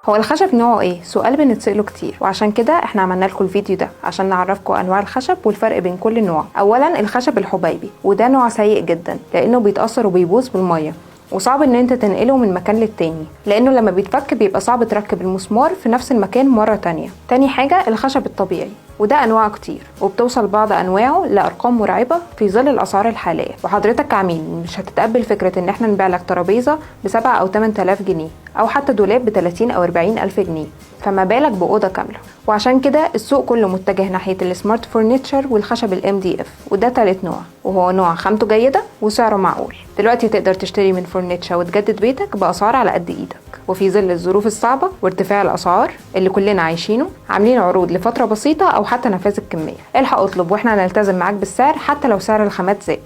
هو الخشب نوعه ايه؟ سؤال بنتسأله كتير، وعشان كده احنا عملنا لكم الفيديو ده عشان نعرفكم انواع الخشب والفرق بين كل نوع. اولا الخشب الحبيبي، وده نوع سيء جدا لانه بيتأثر وبيبوظ بالمية، وصعب ان انت تنقله من مكان للتاني لانه لما بيتفك بيبقى صعب تركب المسمار في نفس المكان مرة تانية. تاني حاجة الخشب الطبيعي، وده انواع كتير وبتوصل بعض انواعه لارقام مرعبة في ظل الاسعار الحالية، وحضرتك كعميل مش هتتقبل فكرة ان احنا نبيع لك ترابيزة ب7 أو 8000 جنيه او حتى دولاب ب30 أو 40 الف جنيه، فما بالك بأوضة كاملة. وعشان كده السوق كله متجه ناحية السمارت فورنيتشر والخشب MDF، وده تالت نوع، وهو نوع خامته جيدة وسعره معقول. دلوقتي تقدر تشتري من فورنيتشر وتجدد بيتك بأسعار على قد ايدك، وفي ظل الظروف الصعبة وارتفاع الأسعار اللي كلنا عايشينه عاملين عروض لفترة بسيطة أو حتى نفاذ الكمية. الحق اطلب واحنا نلتزم معاك بالسعر حتى لو سعر الخامات زاد.